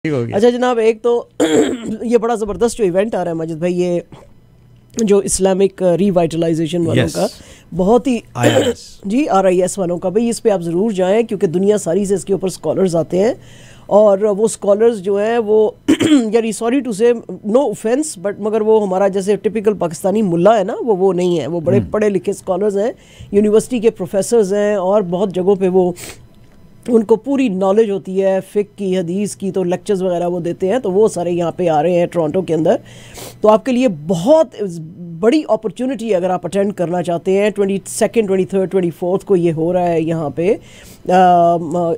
ठीक हो गया। अच्छा जनाब, एक तो ये बड़ा ज़बरदस्त जो इवेंट आ रहा है माजिद भाई, ये जो इस्लामिक रिवाइटलाइजेशन वालों Yes. का बहुत ही IRS जी RIS वालों का, भाई इस पे आप ज़रूर जाएं क्योंकि दुनिया सारी से इसके ऊपर स्कॉलर्स आते हैं और वो स्कॉलर्स जो हैं वो यानी सॉरी टू से नो ऑफेंस बट मगर वो हमारा जैसे टिपिकल पाकिस्तानी मुल्ला है ना, वो नहीं है। वो बड़े पढ़े लिखे स्कॉलर्स हैं, यूनिवर्सिटी के प्रोफेसर्स हैं और बहुत जगहों पे वो उनको पूरी नॉलेज होती है फ़िक़्ह की, हदीस की, तो लेक्चर्स वगैरह वो देते हैं। तो वो सारे यहाँ पे आ रहे हैं टोरंटो के अंदर। तो आपके लिए बहुत बड़ी अपॉर्चुनिटी है अगर आप अटेंड करना चाहते हैं। 22, 23, 24 को ये हो रहा है यहाँ पे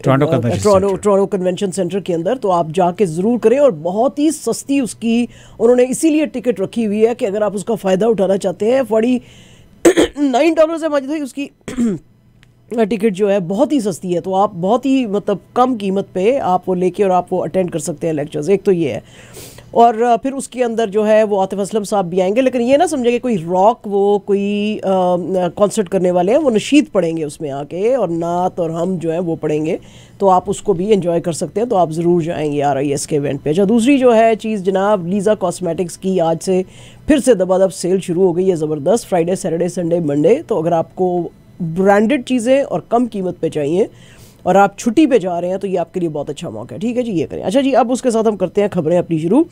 टोरंटो कन्वेंशन सेंटर के अंदर। तो आप जाके ज़रूर करें और बहुत ही सस्ती उसकी उन्होंने इसीलिए टिकट रखी हुई है कि अगर आप उसका फ़ायदा उठाना चाहते हैं। $49 है माजिद भाई उसकी टिकट जो है, बहुत ही सस्ती है। तो आप बहुत ही मतलब कम कीमत पे आप वो लेके और आप वो अटेंड कर सकते हैं लेक्चर्स। एक तो ये है और फिर उसके अंदर जो है वो आतिफ असलम साहब भी आएंगे, लेकिन ये ना समझे कि कोई रॉक वो कोई कॉन्सर्ट करने वाले हैं, वो नशीद पढ़ेंगे उसमें आके और नात और हम जो है वो पढ़ेंगे। तो आप उसको भी एंजॉय कर सकते हैं। तो आप ज़रूर जाएंगे RIS के इवेंट पे। अच्छा दूसरी जो है चीज़ जनाब, लीज़ा कॉस्मेटिक्स की आज से फिर से दबादब सेल शुरू हो गई है ज़बरदस्त, फ्राइडे सैटरडे संडे मंडे। तो अगर आपको ब्रांडेड चीज़ें और कम कीमत पे चाहिए और आप छुट्टी पे जा रहे हैं तो ये आपके लिए बहुत अच्छा मौका है। ठीक है जी, ये करें। अच्छा जी, अब उसके साथ हम करते हैं खबरें अपनी शुरू।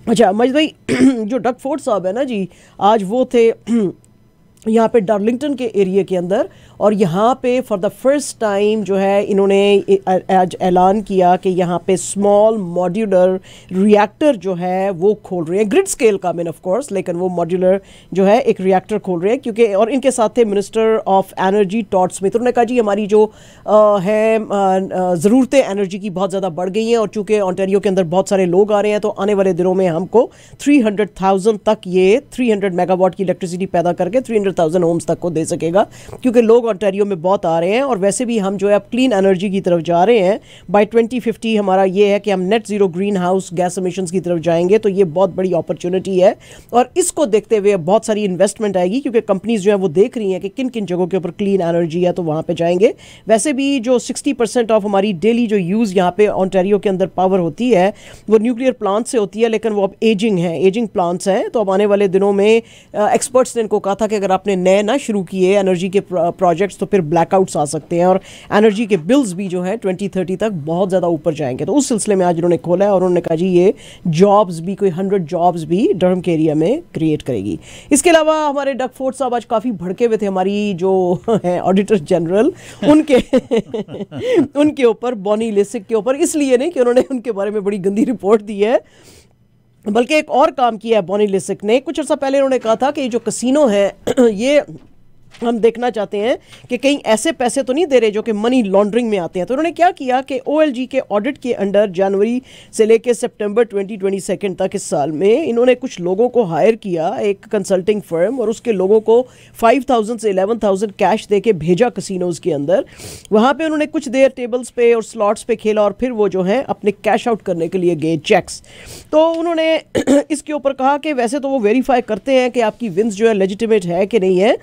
अच्छा मजिद भाई जो डग फोर्ड साहब है ना जी, आज वो थे यहाँ पे डार्लिंगटन के एरिया के अंदर और यहाँ पे फॉर द फर्स्ट टाइम जो है इन्होंने आज ऐलान किया कि यहाँ पे स्मॉल मॉड्यूलर रिएक्टर जो है वो खोल रहे हैं, ग्रिड स्केल का मैन ऑफ कोर्स, लेकिन वो मॉड्यूलर जो है एक रिएक्टर खोल रहे हैं क्योंकि और इनके साथ थे minister of energy Todd Smith. उन्होंने कहा जी हमारी जो है ज़रूरतें एनर्जी की बहुत ज़्यादा बढ़ गई हैं और चूँकि ऑन्टेरियो के अंदर बहुत सारे लोग आ रहे हैं तो आने वाले दिनों में हमको 300,000 तक ये 300 मेगावाट की इलेक्ट्रिसिटी पैदा करके 300,000 होम्स तक को दे सकेगा क्योंकि लोग ऑन्टेरियो में बहुत आ रहे हैं। और वैसे भी हम जो है अब क्लीन एनर्जी की तरफ जा रहे हैं। बाय 2050 हमारा ये है कि हम net zero green house gas emissions की तरफ जाएंगे। तो ये बहुत बड़ी अपॉर्चुनिटी है और इसको देखते हुए बहुत सारी इन्वेस्टमेंट आएगी क्योंकि कंपनीज जो है वो देख रही हैं कि किन किन जगहों के ऊपर क्लीन एनर्जी है तो वहाँ पे जाएंगे। वैसे भी जो 60% ऑफ हमारी डेली जो यूज़ यहाँ पे ऑन्टेरियो के अंदर पावर होती है वो न्यूक्लियर प्लांट से होती है, लेकिन वो अब एजिंग प्लांट्स हैं। तो अब आने वाले दिनों में एक्सपर्ट्स ने इनको कहा था कि अगर आपने नए ना शुरू किए एनर्जी के प्रोजेक्ट्स तो फिर ब्लैकआउट्स आ सकते हैं और एनर्जी के बिल्स भी जो है 2030 तक बहुत ज़्यादा ऊपर जाएंगे। तो उस सिलसिले में आज उन्होंने खोला है और उन्होंने कहा जी ये जॉब्स भी कोई 100 जॉब्स भी डरहम के एरिया में क्रिएट करेगी। इसके अलावा हमारे डग फोर्ड साहब आज काफ़ी भड़के हुए थे हमारी जो है ऑडिटर जनरल उनके ऊपर, बॉनी लेसिक के ऊपर, इसलिए नहीं कि उन्होंने उनके बारे में बड़ी गंदी रिपोर्ट दी है बल्कि एक और काम किया है बॉनी लेसिक ने। कुछ अर्सा पहले उन्होंने कहा था कि ये जो कसिनो है ये हम देखना चाहते हैं कि कहीं ऐसे पैसे तो नहीं दे रहे जो कि मनी लॉन्ड्रिंग में आते हैं। तो उन्होंने क्या किया कि OLG के ऑडिट के अंडर जनवरी से लेकर सितंबर 2022 तक इस साल में इन्होंने कुछ लोगों को हायर किया, एक कंसल्टिंग फर्म, और उसके लोगों को 5,000 से 11,000 कैश दे के भेजा कसिनोज़ के अंदर। वहाँ पे उन्होंने कुछ देर टेबल्स पे और स्लॉट्स पे खेला और फिर वो जो है अपने कैश आउट करने के लिए गए चेक्स। तो उन्होंने इसके ऊपर कहा कि वैसे तो वो वेरीफाई करते हैं कि आपकी विंस जो है लेजिटिमेट है कि नहीं है,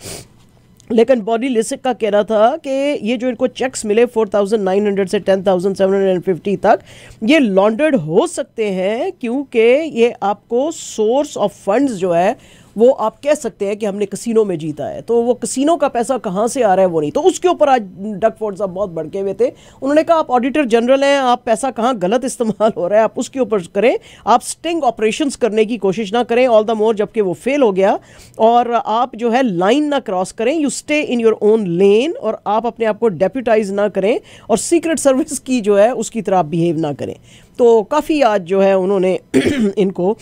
लेकिन बॉडी लिसिक का कहना था कि ये जो इनको चेक्स मिले 4,900 से 10,750 तक, ये लॉन्डर्ड हो सकते हैं क्योंकि ये आपको सोर्स ऑफ फंड्स जो है वो आप कह सकते हैं कि हमने कसिनो में जीता है। तो वो कसिनो का पैसा कहाँ से आ रहा है वो नहीं। तो उसके ऊपर आज डग फोर्ड साहब बहुत भड़के हुए थे। उन्होंने कहा आप ऑडिटर जनरल हैं, आप पैसा कहाँ गलत इस्तेमाल हो रहा है आप उसके ऊपर करें, आप स्टिंग ऑपरेशंस करने की कोशिश ना करें, ऑल द मोर जबकि वो फेल हो गया। और आप जो है लाइन ना क्रॉस करें, you stay in your own lane, और आप अपने आप को डेप्यूटाइज ना करें और सीक्रेट सर्विस की जो है उसकी तरह बिहेव ना करें। तो काफ़ी आज जो है उन्होंने इनको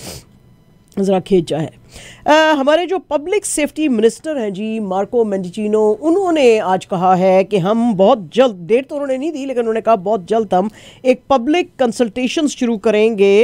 ज़रा खींचा है। हमारे जो पब्लिक सेफ्टी मिनिस्टर हैं जी मार्को मेंडिचिनो, उन्होंने आज कहा है कि हम बहुत जल्द, डेट तो उन्होंने नहीं दी लेकिन उन्होंने कहा बहुत जल्द हम एक पब्लिक कंसल्टेशन शुरू करेंगे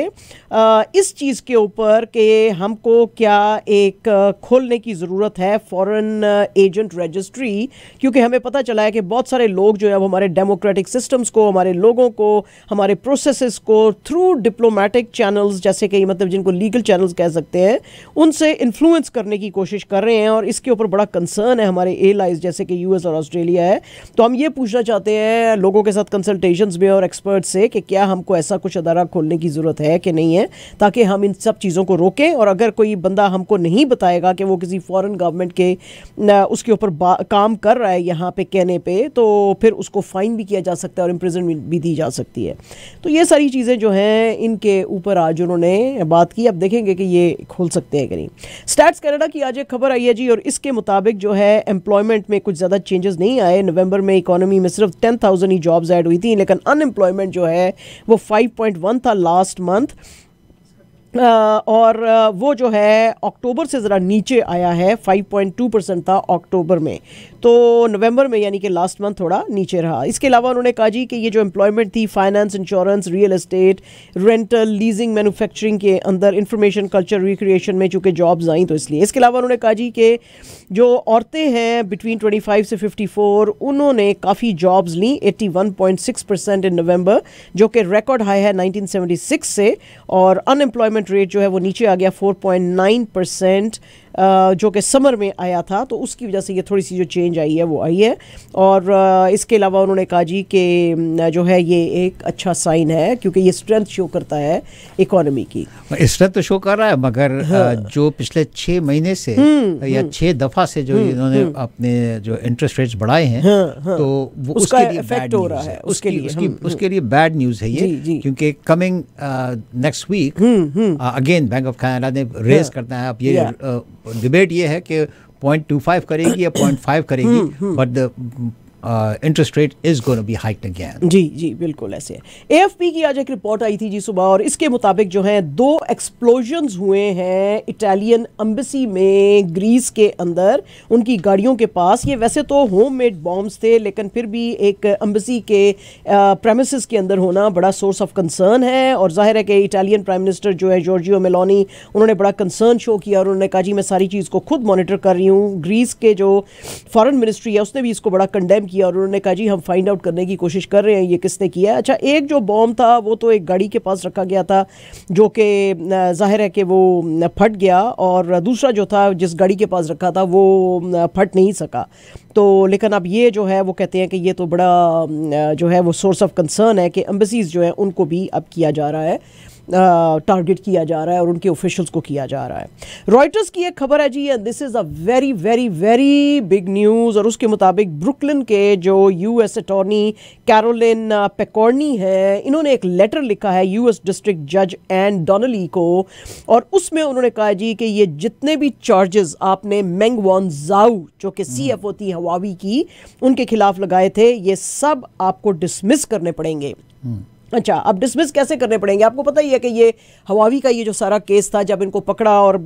इस चीज़ के ऊपर कि हमको क्या एक खोलने की ज़रूरत है फॉरेन एजेंट रजिस्ट्री, क्योंकि हमें पता चला है कि बहुत सारे लोग जो है वो हमारे डेमोक्रेटिक सिस्टम्स को, हमारे लोगों को, हमारे प्रोसेसेस को थ्रू डिप्लोमेटिक चैनल्स, जैसे कि मतलब जिनको लीगल चैनल्स कह सकते हैं, उनसे उसे इन्फ्लुएंस करने की कोशिश कर रहे हैं और इसके ऊपर बड़ा कंसर्न है हमारे एलाइज जैसे कि यूएस और ऑस्ट्रेलिया है। तो हम ये पूछना चाहते हैं लोगों के साथ कंसल्टेशंस में और एक्सपर्ट से कि क्या हमको ऐसा कुछ अदारा खोलने की ज़रूरत है कि नहीं है, ताकि हम इन सब चीज़ों को रोकें। और अगर कोई बंदा हमको नहीं बताएगा कि वो किसी फॉरेन गवर्नमेंट के उसके ऊपर काम कर रहा है यहाँ पे कहने पे, तो फिर उसको फाइन भी किया जा सकता है और इम्प्रिजनमेंट भी दी जा सकती है। तो ये सारी चीज़ें जो हैं इनके ऊपर आज उन्होंने बात की। अब देखेंगे कि ये खोल सकते हैं कि नहीं। स्टैट्स कनाडा की आज एक खबर आई है जी, और इसके मुताबिक जो है एम्प्लॉयमेंट में कुछ ज़्यादा चेंजेस नहीं आए। नवंबर में इकोनॉमी में सिर्फ 10,000 ही जॉब्स ऐड हुई थी, लेकिन अनएम्प्लॉयमेंट जो है वो 5.1 था लास्ट मंथ। और वो जो है अक्टूबर से ज़रा नीचे आया है, 5.2% था अक्टूबर में, तो नवंबर में यानी कि लास्ट मंथ थोड़ा नीचे रहा। इसके अलावा उन्होंने कहा जी कि ये जो एम्प्लॉयमेंट थी finance, insurance, real estate, rental, leasing, manufacturing के अंदर, इंफॉर्मेशन, कल्चर, रिक्रिएशन में चूँकि जॉब्स आई तो इसलिए। इसके अलावा उन्होंने कहा जी कि जो औरतें हैं बिटवीन 25 से 54 उन्होंने काफ़ी जॉब्स ली, 81.6% इन नवंबर, जो कि रिकॉर्ड हाई है 1976 से। और अनएम्प्लॉयमेंट रेट जो है वो नीचे आ गया 4.9%, जो कि समर में आया था, तो उसकी वजह से ये थोड़ी सी जो चेंज आई है वो आई है। और इसके अलावा उन्होंने कहा जी कि जो है ये एक अच्छा साइन है क्योंकि ये स्ट्रेंथ शो करता है इकोनॉमी की। स्ट्रेंथ तो शो कर रहा है, मगर जो पिछले 6 महीने से या 6 दफ़ा से जो इन्होंने अपने जो इंटरेस्ट रेट्स बढ़ाए हैं, तो वो उसके लिए बैड न्यूज़ है, उसके लिए बैड न्यूज़ है ये, क्योंकि coming next week again Bank of Canada ने रेज करना है। अब ये डिबेट ये है कि 0.25 करेगी या 0.5 करेगी, but the interest rate is gonna be hiked again. जी जी बिल्कुल ऐसे है। एएफपी की आज एक रिपोर्ट आई थी जी सुबह, और इसके मुताबिक जो है 2 एक्सप्लोजन्स हुए हैं इटालियन एम्बेसी में ग्रीस के अंदर, उनकी गाड़ियों के पास। ये वैसे तो होम मेड बॉम्ब्स थे, लेकिन फिर भी एक एम्बेसी के प्रेमिसेस के अंदर होना बड़ा सोर्स ऑफ कंसर्न है। और जाहिर है कि इटालियन प्राइम मिनिस्टर जो है जॉर्जियो मेलोनी, उन्होंने बड़ा कंसर्न शो किया और उन्होंने कहा जी मैं सारी चीज़ को खुद मॉनिटर कर रही हूँ। ग्रीस के जो फॉरेन मिनिस्ट्री है उसने भी इसको बड़ा कंडेम किया और उन्होंने कहा जी हम फाइंड आउट करने की कोशिश कर रहे हैं ये किसने किया। अच्छा, एक जो बॉम्ब था वो तो एक गाड़ी के पास रखा गया था, जो कि जाहिर है कि वो फट गया, और दूसरा जो था जिस गाड़ी के पास रखा था वो फट नहीं सका। तो लेकिन अब ये जो है वो कहते हैं कि ये तो बड़ा जो है वो सोर्स ऑफ कंसर्न है कि एम्बेसीज जो है उनको भी अब किया जा रहा है, टारगेट किया जा रहा है और उनके ऑफिशियल्स को किया जा रहा है। रॉयटर्स की एक खबर है जी, this is a very very very big news, और उसके मुताबिक ब्रुकलिन के जो यूएस अटॉर्नी कैरोलिन पेकॉर्नी है, इन्होंने एक लेटर लिखा है यूएस डिस्ट्रिक्ट जज एन डॉनली को, और उसमें उन्होंने कहा जी कि ये जितने भी चार्जेस आपने मेंग वांजाऊ जो कि सीएफओ थी हवावी की, उनके खिलाफ लगाए थे, ये सब आपको डिसमिस करने पड़ेंगे। अच्छा, अब डिसमिस कैसे करने पड़ेंगे? आपको पता ही है कि ये हवावी का ये जो सारा केस था, जब इनको पकड़ा और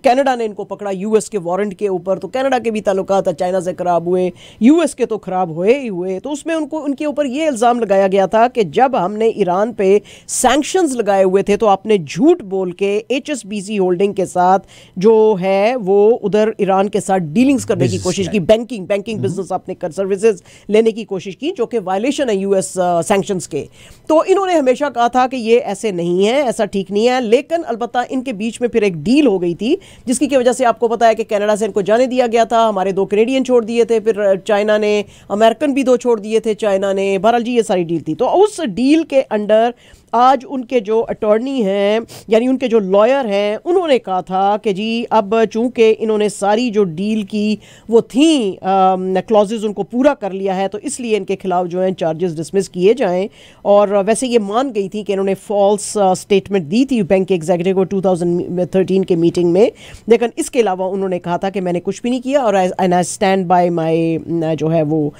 कनाडा ने इनको पकड़ा यूएस के वारंट के ऊपर, तो कनाडा के भी ताल्लुकात चाइना से खराब हुए, यूएस के तो खराब हुए ही हुए। तो उसमें उनके ऊपर ये इल्ज़ाम लगाया गया था कि जब हमने ईरान पे सैंक्शंस लगाए हुए थे तो आपने झूठ बोल के एचएसबीसी होल्डिंग के साथ जो है वो उधर ईरान के साथ डीलिंग्स करने की कोशिश की, बैंकिंग बिजनेस आपने कर, सर्विसेज लेने की कोशिश की, जो कि वायलेशन है यूएस सैंक्शंस के। तो इन्होंने हमेशा कहा था कि ये ऐसे नहीं है, ऐसा ठीक नहीं है, लेकिन अलबत्ता इनके बीच में फिर एक डील हो गई थी जिसकी की वजह से आपको पता है कि कनाडा से इनको जाने दिया गया था, हमारे 2 कैनेडियन छोड़ दिए थे, फिर चाइना ने, अमेरिकन भी 2 छोड़ दिए थे चाइना ने। बहरहाल जी ये सारी डील थी। तो उस डील के अंडर आज उनके जो अटॉर्नी हैं यानी उनके जो लॉयर हैं, उन्होंने कहा था कि जी अब चूंकि इन्होंने सारी जो डील की वो थी क्लॉजेज उनको पूरा कर लिया है, तो इसलिए इनके खिलाफ जो है चार्जेस डिसमिस किए जाएं। और वैसे ये मान गई थी कि इन्होंने फॉल्स स्टेटमेंट दी थी बैंक के एग्जीक्यूटिव को 2013 के मीटिंग में, लेकिन इसके अलावा उन्होंने कहा था कि मैंने कुछ भी नहीं किया और आई स्टैंड बाय माई जो है वो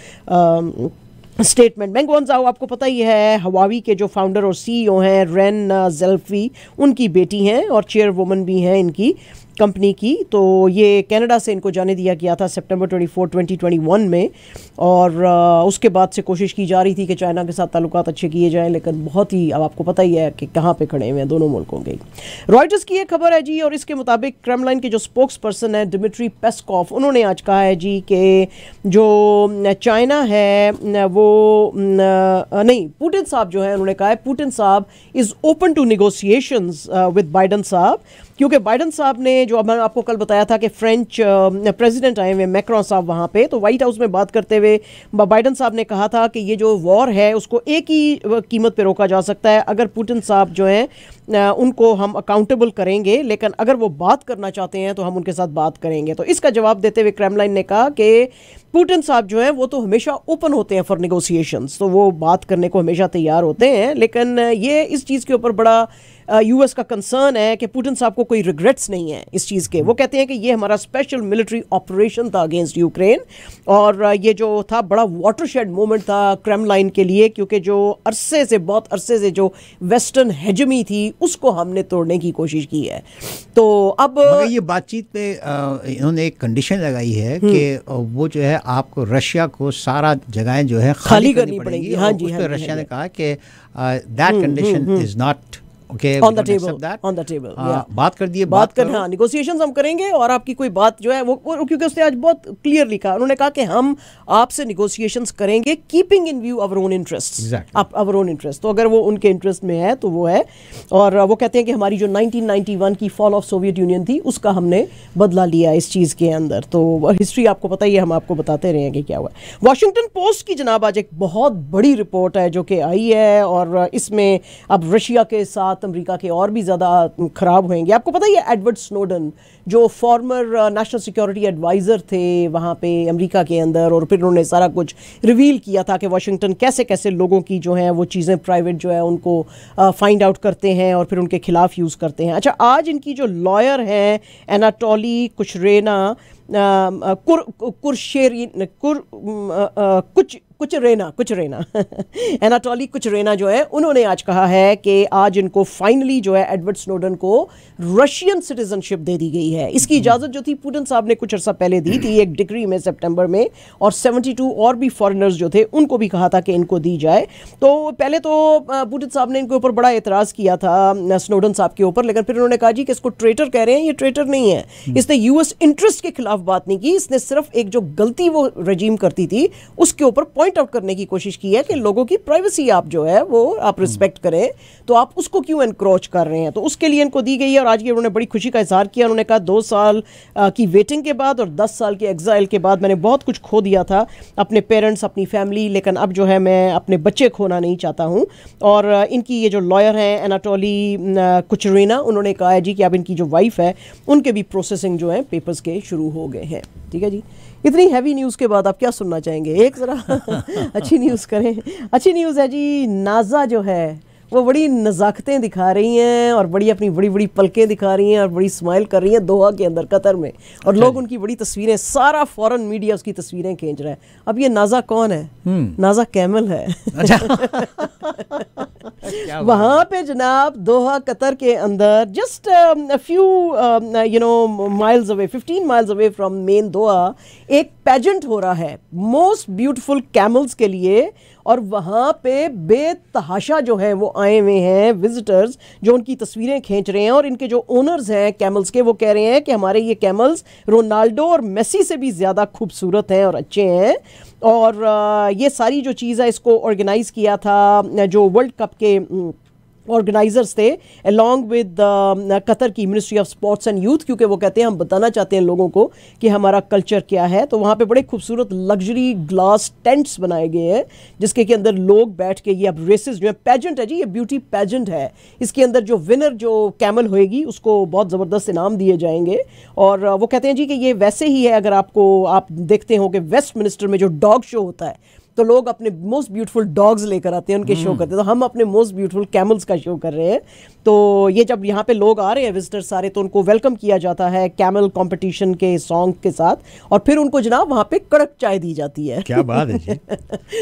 स्टेटमेंट। मेंग वांजाऊ आपको पता ही है हवावी के जो फाउंडर और सीईओ हैं, रेन ज़ेल्फी उनकी बेटी हैं और चेयरवुमन भी हैं इनकी कंपनी की। तो ये कनाडा से इनको जाने दिया गया था सितंबर 24, 2021 में, और उसके बाद से कोशिश की जा रही थी कि चाइना के साथ ताल्लुकात अच्छे किए जाएं, लेकिन बहुत ही अब आपको पता ही है कि कहाँ पे खड़े हुए हैं दोनों मुल्कों के। रॉयटर्स की एक खबर है जी, और इसके मुताबिक क्रेमलिन के जो स्पोक्स पर्सन है डिमिट्री पेस्कॉव, उन्होंने आज कहा है जी कि जो चाइना है वो नहीं, पुतिन साहब जो है, उन्होंने कहा है पुतिन साहब is open to negotiations with Biden साहब, क्योंकि बाइडन साहब ने जो मैंने आपको कल बताया था कि फ्रेंच प्रेसिडेंट आए हुए मैक्रोन साहब वहाँ पे, तो व्हाइट हाउस में बात करते हुए बाइडन साहब ने कहा था कि ये जो वॉर है उसको एक ही कीमत पे रोका जा सकता है अगर पुतिन साहब जो हैं उनको हम अकाउंटेबल करेंगे, लेकिन अगर वो बात करना चाहते हैं तो हम उनके साथ बात करेंगे। तो इसका जवाब देते हुए क्रेमलिन ने कहा कि पुतिन साहब जो हैं वो तो हमेशा ओपन होते हैं फॉर नेगोशिएशंस, तो वो बात करने को हमेशा तैयार होते हैं, लेकिन ये इस चीज़ के ऊपर बड़ा यूएस का कंसर्न है कि पुतिन साहब को कोई रिग्रेट्स नहीं है इस चीज़ के। वो कहते हैं कि ये हमारा स्पेशल मिलिट्री ऑपरेशन था अगेंस्ट यूक्रेन, और ये जो था बड़ा वाटरशेड मोमेंट था क्रेमलिन के लिए, क्योंकि जो बहुत अरसे से जो वेस्टर्न हेजमी थी उसको हमने तोड़ने की कोशिश की है। तो अब ये बातचीत पे इन्होंने एक कंडीशन लगाई है कि वो जो है आपको रशिया को सारा जगहें जो है खाली करनी पड़ेगी। हाँ जी, रशिया ने कहा कि that condition is not Okay, on the table, yeah. बात कर दिए, हाँ, नेगोशिएशंस हम करेंगे और आपकी कोई बात जो है वो क्योंकि उसने आज बहुत क्लियरली कहा, उन्होंने कहा कि हम आपसे नेगोशिएशंस करेंगे keeping in view our own interest, our own interest. तो अगर वो उनके इंटरेस्ट में है तो वो है, और वो कहते हैं कि हमारी जो 1991 की फॉल ऑफ सोवियत यूनियन थी उसका हमने बदला लिया इस चीज़ के अंदर। तो हिस्ट्री आपको पता ही है, हम आपको बताते रहे हैं कि क्या हुआ। वॉशिंगटन पोस्ट की जनाब आज एक बहुत बड़ी रिपोर्ट है जो कि आई है, और इसमें अब रशिया के साथ अमेरिका के और भी ज़्यादा ख़राब होंगे। आपको पता ही है एडवर्ड स्नोडन जो फॉर्मर नेशनल सिक्योरिटी एडवाइज़र थे वहाँ पे अमेरिका के अंदर, और फिर उन्होंने सारा कुछ रिवील किया था कि वाशिंगटन कैसे कैसे लोगों की जो है वो चीज़ें प्राइवेट जो है उनको फाइंड आउट करते हैं और फिर उनके खिलाफ यूज़ करते हैं। अच्छा, आज इनकी जो लॉयर हैं एनाटोली कुचरेना कुचरेना एनाटोली कुचरेना जो है उन्होंने आज कहा है कि आज इनको फाइनली जो है एडवर्ड स्नोडन को रशियन सिटीजनशिप दे दी गई है। इसकी इजाज़त जो थी पुतिन साहब ने कुछ अर्सा पहले दी थी एक डिक्री में सितंबर में, और 72 और भी फॉरेनर्स जो थे उनको भी कहा था कि इनको दी जाए। तो पहले तो पुतिन साहब ने इनके ऊपर बड़ा एतराज़ किया था स्नोडन साहब के ऊपर, लेकिन फिर उन्होंने कहा जी कि इसको ट्रेटर कह रहे हैं, ये ट्रेटर नहीं है, इसने यूएस इंटरेस्ट के खिलाफ बात नहीं की, इसने सिर्फ एक जो गलती वो रजीम करती थी उसके ऊपर पॉइंट आउट करने की कोशिश की है कि लोगों की प्राइवेसी आप जो है वो आप रिस्पेक्ट करें, तो आप उसको क्यों एनक्रोच कर रहे हैं। तो उसके लिए इनको दी गई है, और आज ये उन्होंने बड़ी खुशी का इजहार किया। उन्होंने कहा 2 साल की वेटिंग के बाद और 10 साल के एग्जाइल के बाद मैंने बहुत कुछ खो दिया था, अपने पेरेंट्स, अपनी फैमिली, लेकिन अब जो है मैं अपने बच्चे खोना नहीं चाहता हूँ। और इनकी ये जो लॉयर हैं एनाटोली कुचरेना, उन्होंने कहा है जी कि अब इनकी जो वाइफ है उनके भी प्रोसेसिंग जो है पेपर्स के शुरू हो गए हैं। ठीक है जी, इतनी हैवी न्यूज़ के बाद आप क्या सुनना चाहेंगे? एक ज़रा अच्छी न्यूज़ करें। अच्छी न्यूज़ है जी, नाज़ा जो है वो बड़ी नज़ाकतें दिखा रही हैं और बड़ी अपनी बड़ी बड़ी पलकें दिखा रही हैं और बड़ी स्माइल कर रही हैं दोहा के अंदर, कतर में, और लोग उनकी बड़ी तस्वीरें, सारा फॉरेन मीडिया उसकी तस्वीरें खींच रहा है। अब ये नाज़ा कौन है? नाज़ा कैमल है। वहाँ पे जनाब दोहा कतर के अंदर just a few miles away, 15 miles away from main Doha, एक पेजेंट हो रहा है मोस्ट ब्यूटीफुल कैमल्स के लिए, और वहाँ पे बेतहाशा जो है वो आए हुए हैं विजिटर्स जो उनकी तस्वीरें खींच रहे हैं। और इनके जो ओनर्स हैं कैमल्स के, वो कह रहे हैं कि हमारे ये कैमल्स रोनाल्डो और मेसी से भी ज़्यादा खूबसूरत हैं और अच्छे हैं। और ये सारी जो चीज़ है इसको ऑर्गेनाइज़ किया था जो वर्ल्ड कप के ऑर्गेनाइजर्स थे अलॉन्ग विद कतर की ministry of sports and youth, क्योंकि वो कहते हैं हम बताना चाहते हैं लोगों को कि हमारा कल्चर क्या है। तो वहाँ पे बड़े खूबसूरत लग्जरी ग्लास टेंट्स बनाए गए हैं जिसके के अंदर लोग बैठ के, ये अब रेसेस जो है, पेजेंट है जी, ये ब्यूटी पेजेंट है, इसके अंदर जो विनर जो कैमल होएगी उसको बहुत ज़बरदस्त इनाम दिए जाएंगे। और वो कहते हैं जी कि ये वैसे ही है, अगर आप देखते हो कि वेस्टमिनिस्टर में जो डॉग शो होता है तो लोग अपने मोस्ट ब्यूटीफुल डॉग्स लेकर आते हैं, उनके शो करते हैं, तो हम अपने मोस्ट ब्यूटीफुल कैमल्स का शो कर रहे हैं। तो ये जब यहाँ पे लोग आ रहे हैं विजिटर सारे, तो उनको वेलकम किया जाता है कैमल कंपटीशन के सॉन्ग के साथ, और फिर उनको जनाब वहाँ पे कड़क चाय दी जाती है। क्या बात है जी।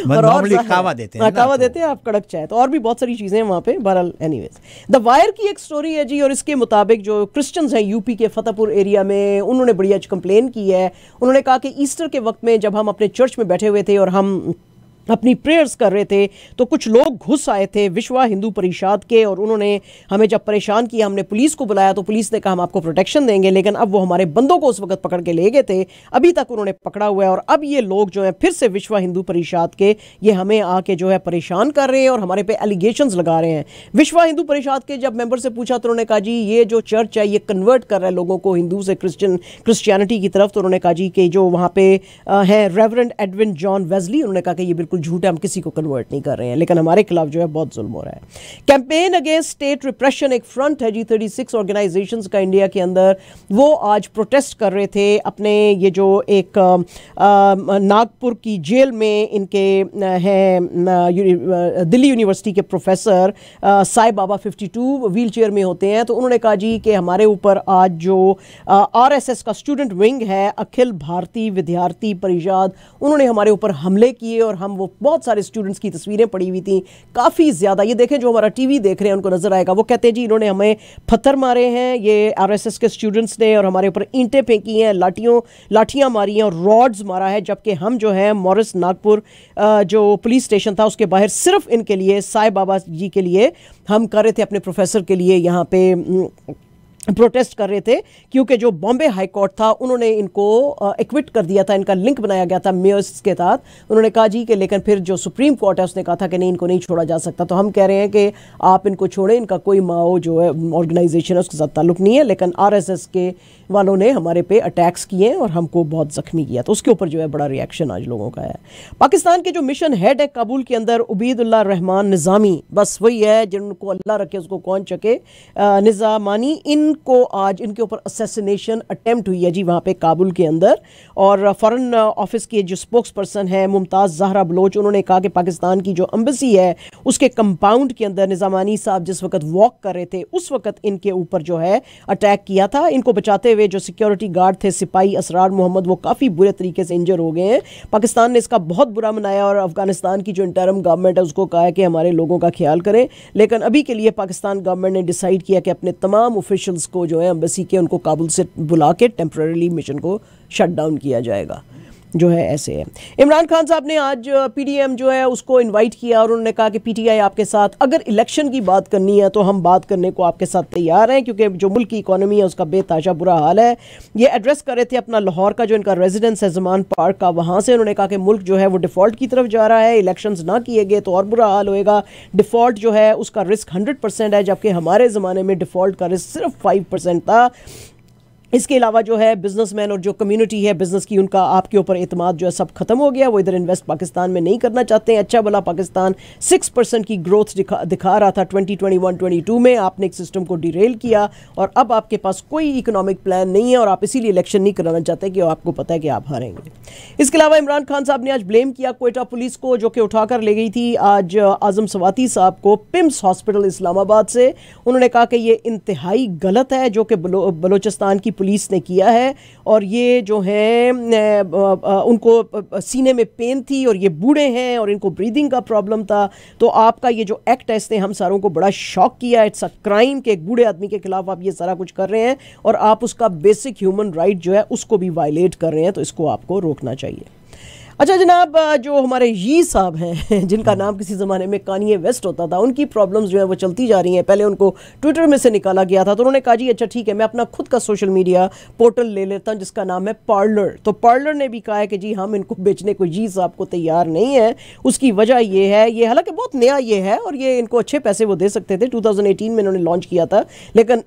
और कावा देते हैं, कावा देते हैं आप, कड़क चाय, तो और भी बहुत सारी चीज़ें हैं वहाँ पे। बहरहाल एनीवेज, द वायर की एक स्टोरी है जी, और इसके मुताबिक जो क्रिश्चियंस हैं यूपी के फतेहपुर एरिया में, उन्होंने बड़ी आज कंप्लेन की है। उन्होंने कहा कि ईस्टर के वक्त में जब हम अपने चर्च में बैठे हुए थे और हम अपनी प्रेयर्स कर रहे थे तो कुछ लोग घुस आए थे विश्व हिंदू परिषद के, और उन्होंने हमें जब परेशान किया, हमने पुलिस को बुलाया तो पुलिस ने कहा हम आपको प्रोटेक्शन देंगे, लेकिन अब वो हमारे बंदों को उस वक्त पकड़ के ले गए थे, अभी तक उन्होंने पकड़ा हुआ है। और अब ये लोग जो है फिर से विश्व हिंदू परिषद के ये हमें आके जो है परेशान कर रहे हैं और हमारे पे एलिगेशंस लगा रहे हैं। विश्व हिंदू परिषद के जब मेंबर से पूछा तो उन्होंने कहा जी ये जो चर्च है ये कन्वर्ट कर रहा है लोगों को हिंदू से क्रिश्चियनिटी की तरफ। तो उन्होंने कहा जी कि जो वहाँ पे है रेवरेंड एडविन जॉन वेस्ली, उन्होंने कहा कि ये बिल्कुल झूठ है, हम किसी को कन्वर्ट नहीं कर रहे हैं, लेकिन हमारे खिलाफ जो है बहुत जुल्म हो रहा है। कैंपेन अगेंस्ट स्टेट रिप्रेशन एक फ्रंट है जी 36 ऑर्गेनाइजेशंस का इंडिया के अंदर, वो आज प्रोटेस्ट कर रहे थे अपने ये जो एक नागपुर की जेल में इनके हैं दिल्ली यूनिवर्सिटी के professor Sai Baba 52 wheel chair में होते हैं। तो उन्होंने कहा जी कि हमारे ऊपर आज जो RSS का स्टूडेंट विंग है अखिल भारतीय विद्यार्थी परिषद, उन्होंने हमारे ऊपर हमले किए और हम वो बहुत सारे स्टूडेंट्स की तस्वीरें पड़ी हुई थी काफ़ी ज़्यादा, ये देखें जो हमारा टीवी देख रहे हैं उनको नजर आएगा, वो कहते हैं जी इन्होंने हमें पत्थर मारे हैं ये RSS के स्टूडेंट्स ने और हमारे ऊपर ईंटें फेंकी हैं, लाठियां मारी हैं और रॉड्स मारा है। जबकि हम जो है मॉरिस नागपुर जो पुलिस स्टेशन था उसके बाहर सिर्फ इनके लिए साई बाबा जी के लिए हम कर रहे थे, अपने प्रोफेसर के लिए यहाँ पे प्रोटेस्ट कर रहे थे, क्योंकि जो बॉम्बे हाई कोर्ट था उन्होंने इनको एक्विट कर दिया था, इनका लिंक बनाया गया था मेयर्स के साथ। उन्होंने कहा जी कि लेकिन फिर जो सुप्रीम कोर्ट है उसने कहा था कि नहीं इनको नहीं छोड़ा जा सकता। तो हम कह रहे हैं कि आप इनको छोड़ें, इनका कोई माओ जो है ऑर्गेनाइजेशन है उसके साथ ताल्लुक नहीं है, लेकिन RSS के वालों ने हमारे पे अटैक्स किए और हमको बहुत ज़ख्मी किया, तो उसके ऊपर जो है बड़ा रिएक्शन आज लोगों का है। पाकिस्तान के जो मिशन हेड है काबुल के अंदर उबैदुल्लाह रहमान निज़ामी, बस वही है जिनको अल्लाह रखे उसको कौन चके, निज़ामानी, इनको आज इनके ऊपर असैसिनेशन अटेम्प्ट हुई है जी वहाँ पे काबुल के अंदर। और फॉरेन ऑफिस के जो स्पोक्स पर्सन है मुमताज़ ज़हरा बलोच, उन्होंने कहा कि पाकिस्तान की जो एम्बेसी है उसके कंपाउंड के अंदर निज़ामानी साहब जिस वक्त वॉक कर रहे थे उस वक्त इनके ऊपर जो है अटैक किया था। इनको बचाते हुए जो सिक्योरिटी गार्ड थे सिपाही असरार मोहम्मद वो काफ़ी बुरे तरीके से इंजर हो गए हैं। पाकिस्तान ने इसका बहुत बुरा मनाया और अफगानिस्तान की जो इंटरिम गवर्नमेंट है उसको कहा है कि हमारे लोगों का ख्याल करें, लेकिन अभी के लिए पाकिस्तान गवर्नमेंट ने डिसाइड किया कि अपने तमाम ऑफिशियल्स को जो है एम्बेसी के उनको काबुल से बुला के टेम्परेरी मिशन को शट डाउन किया जाएगा, जो है ऐसे है। इमरान खान साहब ने आज PDM जो है उसको इनवाइट किया और उन्होंने कहा कि PTI आपके साथ अगर इलेक्शन की बात करनी है तो हम बात करने को आपके साथ तैयार हैं, क्योंकि जो मुल्क की इकोनॉमी है उसका बेताशा बुरा हाल है। ये एड्रेस कर रहे थे अपना लाहौर का जो इनका रेजिडेंस है ज़मान पार्क का, वहाँ से उन्होंने कहा कि मुल्क जो है वो डिफ़ॉल्ट की तरफ जा रहा है, इलेक्शंस ना किए गए तो और बुरा हाल होएगा। डिफ़ॉल्ट जो है उसका रिस्क 100% है, जबकि हमारे ज़माने में डिफ़ॉल्ट का रिस्क सिर्फ 5% था। इसके अलावा जो है बिजनेसमैन और जो कम्युनिटी है बिजनेस की, उनका आपके ऊपर एतमाद जो है सब खत्म हो गया, वो इधर इन्वेस्ट पाकिस्तान में नहीं करना चाहते हैं। अच्छा भला पाकिस्तान 6% की ग्रोथ दिखा रहा था 2021-22 में, आपने एक सिस्टम को डिरेल किया और अब आपके पास कोई इकोनॉमिक प्लान नहीं है और आप इसीलिए इलेक्शन नहीं कराना चाहते कि आपको पता है कि आप हारेंगे। इसके अलावा इमरान खान साहब ने आज ब्लेम किया क्वेटा पुलिस को, जो कि उठाकर ले गई थी आज आजम सवाती साहब को पिम्स हॉस्पिटल इस्लामाबाद से। उन्होंने कहा कि ये इंतहाई गलत है जो कि बलोचिस्तान की पुलिस ने किया है और ये जो है उनको सीने में पेन थी और ये बूढ़े हैं और इनको ब्रीदिंग का प्रॉब्लम था, तो आपका ये जो एक्ट है इसने हम सारों को बड़ा शॉक किया। इट्स अ क्राइम कि एक बूढ़े आदमी के खिलाफ आप ये सारा कुछ कर रहे हैं और आप उसका बेसिक ह्यूमन राइट जो है उसको भी वायलेट कर रहे हैं, तो इसको आपको रोकना चाहिए। अच्छा जनाब, जो हमारे यी साहब हैं जिनका नाम किसी ज़माने में कानिये वेस्ट होता था, उनकी प्रॉब्लम्स जो है वो चलती जा रही हैं। पहले उनको ट्विटर में से निकाला गया था, तो उन्होंने कहा जी अच्छा ठीक है मैं अपना खुद का सोशल मीडिया पोर्टल ले लेता हूं जिसका नाम है पार्लर। तो पार्लर ने भी कहा है कि जी हम इनको बेचने को यी साहब को तैयार नहीं है। उसकी वजह ये है, ये हालांकि बहुत नया ये है और ये इनको अच्छे पैसे वो दे सकते थे, 2018 में इन्होंने लॉन्च किया था, लेकिन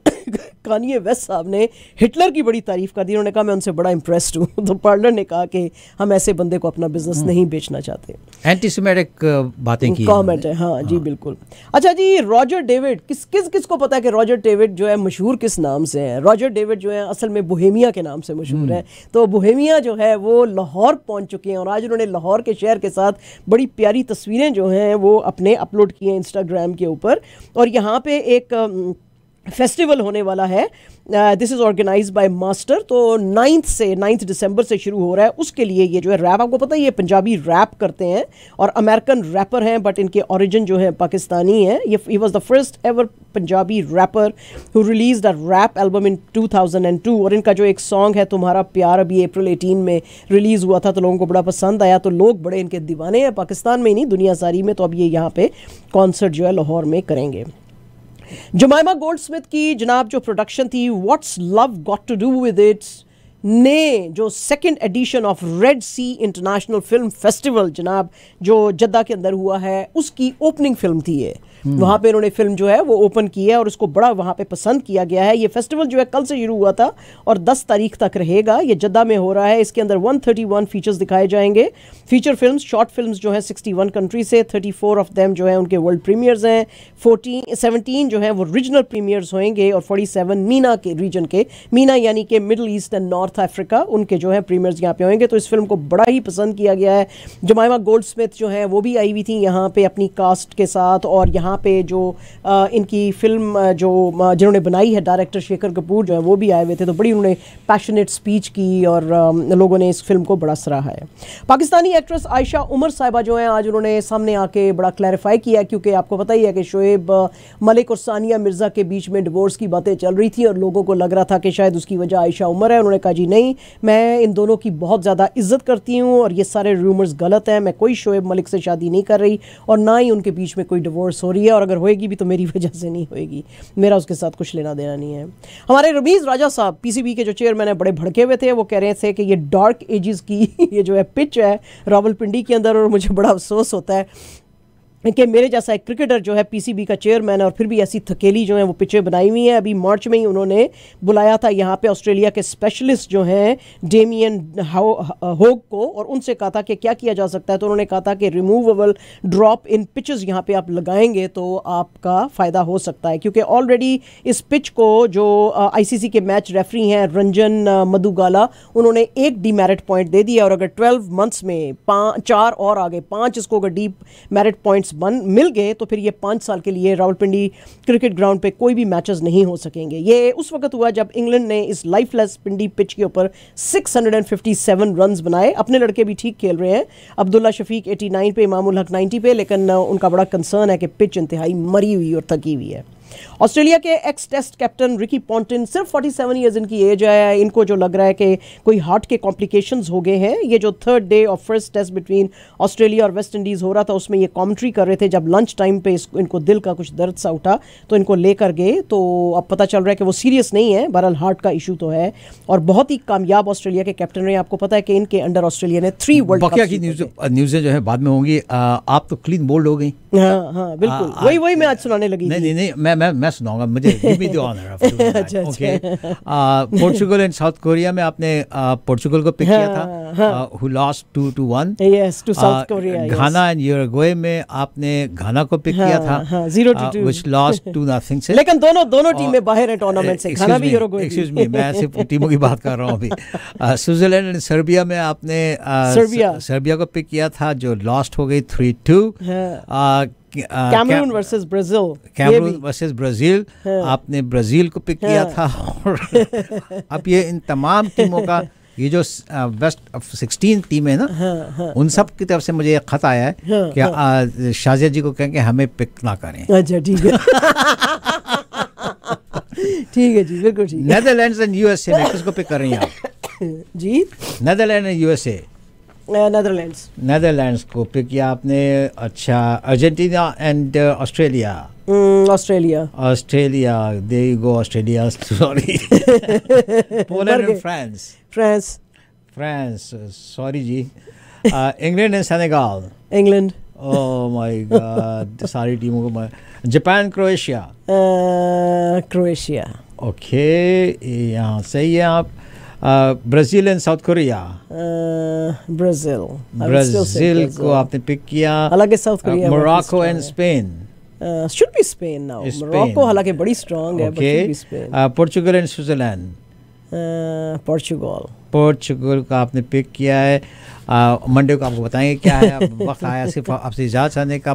कानिये वेस्ट साहब ने हिटलर की बड़ी तारीफ कर दी। उन्होंने कहा मैं उनसे बड़ा इंप्रेस्ड हूँ। तो पार्लर ने कहा कि हम ऐसे बंदे को अपना बिजनेस नहीं बेचना चाहते। एंटीसेमेटिक बातें की कमेंट है। हाँ जी बिल्कुल। अच्छा जी, रॉजर डेविड, किसको पता है कि रॉजर डेविड जो है मशहूर किस नाम से है? रॉजर डेविड जो है असल में बोहेमिया के नाम से मशहूर है। तो बोहेमिया जो है वो लाहौर पहुंच चुके हैं और आज उन्होंने लाहौर के शहर के साथ बड़ी प्यारी तस्वीरें जो हैं वो अपने अपलोड की हैं इंस्टाग्राम के ऊपर। और यहाँ पे एक फेस्टिवल होने वाला है। This is organised by master. तो 9 दिसंबर से शुरू हो रहा है। उसके लिए ये जो है रैप, आपको पता है ये पंजाबी रैप करते हैं और अमेरिकन रैपर हैं, बट इनके ओरिजिन जो है पाकिस्तानी है। ये ही was the first ever Punjabi rapper who released a rap album in 2002। और इनका जो एक सॉन्ग है तुम्हारा प्यार अभी अप्रैल 18 में रिलीज़ हुआ था, तो लोगों को बड़ा पसंद आया। तो लोग बड़े इनके दीवाने हैं, पाकिस्तान में ही नहीं दुनिया सारी में। तो अब ये यहाँ पे कॉन्सर्ट जो है लाहौर में करेंगे। जमाइमा गोल्डस्मिथ की जनाब जो प्रोडक्शन थी what's love got to do with it ने जो second edition of Red Sea International Film Festival जनाब जो जद्दा के अंदर हुआ है, उसकी ओपनिंग फिल्म थी ये। वहाँ पे इन्होंने फिल्म जो है वो ओपन की है और उसको बड़ा वहाँ पे पसंद किया गया है। ये फेस्टिवल जो है कल से शुरू हुआ था और 10 तारीख तक रहेगा। ये जद्दा में हो रहा है। इसके अंदर 131 फीचर्स दिखाए जाएंगे। फीचर फिल्म्स, शॉर्ट फिल्म्स जो है 61 कंट्री से, 34 ऑफ देम जो है उनके वर्ल्ड प्रीमियर्स हैं। 17 जो है वो रीजनल प्रीमियर्स होंगे और 47 मीना के रीजन के, मीना यानी कि middle east and north Africa, उनके जो है प्रीमियर्स यहाँ पे होंगे। तो इस फिल्म को बड़ा ही पसंद किया गया है। जमाइमा गोल्डस्मिथ जो है वो भी आई हुई थी यहाँ पे अपनी कास्ट के साथ। और यहाँ पे जो इनकी फिल्म जो जिन्होंने बनाई है डायरेक्टर शेखर कपूर जो है वो भी आए हुए थे। तो बड़ी उन्होंने पैशनेट स्पीच की और लोगों ने इस फिल्म को बड़ा सराहा है। पाकिस्तानी एक्ट्रेस आयशा उमर साहिबा जो हैं आज उन्होंने सामने आके बड़ा क्लैरिफाई किया, क्योंकि आपको पता ही है कि शोएब मलिक और सानिया मिर्ज़ा के बीच में डिवोर्स की बातें चल रही थी और लोगों को लग रहा था कि शायद उसकी वजह आयशा उमर है। उन्होंने कहा जी नहीं, मैं इन दोनों की बहुत ज़्यादा इज्जत करती हूँ और ये सारे रूमर्स गलत हैं। मैं कोई शोएब मलिक से शादी नहीं कर रही और ना ही उनके बीच में कोई डिवोर्स हो रही है, और अगर होएगी भी तो मेरी वजह से नहीं होएगी। मेरा उसके साथ कुछ लेना देना नहीं है। हमारे रमीज़ राजा साहब पीसीबी के जो चेयरमैन है बड़े भड़के हुए थे। वो कह रहे थे कि ये डार्क एजेस की ये जो है पिच है रावलपिंडी के अंदर, और मुझे बड़ा अफसोस होता है कि मेरे जैसा एक क्रिकेटर जो है पीसीबी का चेयरमैन है और फिर भी ऐसी थकेली जो है वो पिचें बनाई हुई हैं। अभी मार्च में ही उन्होंने बुलाया था यहाँ पे ऑस्ट्रेलिया के स्पेशलिस्ट जो हैं डेमियन होग को, और उनसे कहा था कि क्या किया जा सकता है। तो उन्होंने कहा था कि रिमूवेबल ड्रॉप इन पिचेस यहाँ पे आप लगाएंगे तो आपका फ़ायदा हो सकता है, क्योंकि ऑलरेडी इस पिच को जो आईसीसी के मैच रेफरी हैं रंजन मधुगाला, उन्होंने एक डीमेरिट पॉइंट दे दिया। और अगर 12 मंथ्स में 4 और आगे 5 इसको अगर डीमेरिट पॉइंट्स मिल गए तो फिर ये 5 साल के लिए रावलपिंडी क्रिकेट ग्राउंड पे कोई भी मैचेस नहीं हो सकेंगे। ये उस वक्त हुआ जब इंग्लैंड ने इस लाइफलेस पिंडी पिच के ऊपर 657 रन्स बनाए। अपने लड़के भी ठीक खेल रहे हैं, अब्दुल्ला शफीक 89 पे, इमामुल हक 90 पे, लेकिन उनका बड़ा कंसर्न है कि पिच इंतहाई मरी हुई और थकी हुई है। ऑस्ट्रेलिया के एक्स टेस्ट कैप्टन रिकी पॉन्टिन, सिर्फ 47 ईयर्स इनकी एज है। इनको जो लग रहा है कि कोई हार्ट के कॉम्प्लिकेशंस हो गए हैं। ये जो 3rd day of first test between Australia और वेस्ट इंडीज़ हो रहा था उसमें ये कॉमेंट्री कर रहे थे। जब लंच टाइम पे इनको दिल का कुछ दर्द सा उठा तो इनको लेकर गए, तो अब पता चल रहा है कि वो सीरियस नहीं है, बहरहाल हार्ट का इशू तो है। और बहुत ही कामयाब ऑस्ट्रेलिया के कैप्टन रहे। आपको पता है कि इनके अंडर ऑस्ट्रेलिया ने 3 वर्ल्ड कप की न्यूज़ें जो है बाद में होंगी। आप तो क्लीन बोल्ड हो गई। हाँ हाँ बिल्कुल, वही मैं आज सुनाने लगी। नहीं, मैं सुनाऊंगा, मुझे भी दो honour. Okay, Portugal and South Korea में आपने पोर्चुगल को पिक किया था, who lost 2-1 yes to South Korea. Ghana and Uruguay में आपने घाना को पिक किया था 0-2 व्हिच लॉस्ट 2-0 से। लेकिन दोनों टीमें बाहर है टूर्नामेंट से, घाना भी यूरुग्वे। एक्सक्यूज मी, मैं सिर्फ टीमों की बात कर रहा हूं अभी। स्विट्जरलैंड एंड सर्बिया में आपने सर्बिया को पिक किया था जो लॉस्ट हो गई 3-2। कैमरून वर्सेस ब्राजील, आपने ब्राजील को पिक किया था। और अब ये इन तमाम टीमों का ये जो बेस्ट ऑफ 16 टीमें ना, उन सब की तरफ से मुझे एक खत आया है कि शाजिया जी को कहें कि हमें पिक ना करें। अच्छा ठीक है ठीक है जी, बिल्कुल ठीक है। नेदरलैंड्स एंड यूएसए में किसको पिक कर रही हैं आप जी? Netherland and USA. नेदरलैंड्स को पिक किया आपने। अच्छा, Argentina and Australia. Australia, there you go, Australia, sorry. Poland and France, sorry जी। England and Senegal. England. Oh my God, सारी टीमों को। Japan Croatia. क्रोएशिया। ओके, यहाँ सही है आप। Brazil and South Korea. Brazil को आपने पिक किया। हालांकि south Korea. Morocco and Spain. should be Spain now. Morocco हालांकि बड़ी स्ट्रांग है, but should be Spain. Portugal and Switzerland. Portugal का आपने पिक किया है। मंडे को आपको बताएंगे क्या है। वक्त आया सिर्फ आपसे इजाज़त चाहने का।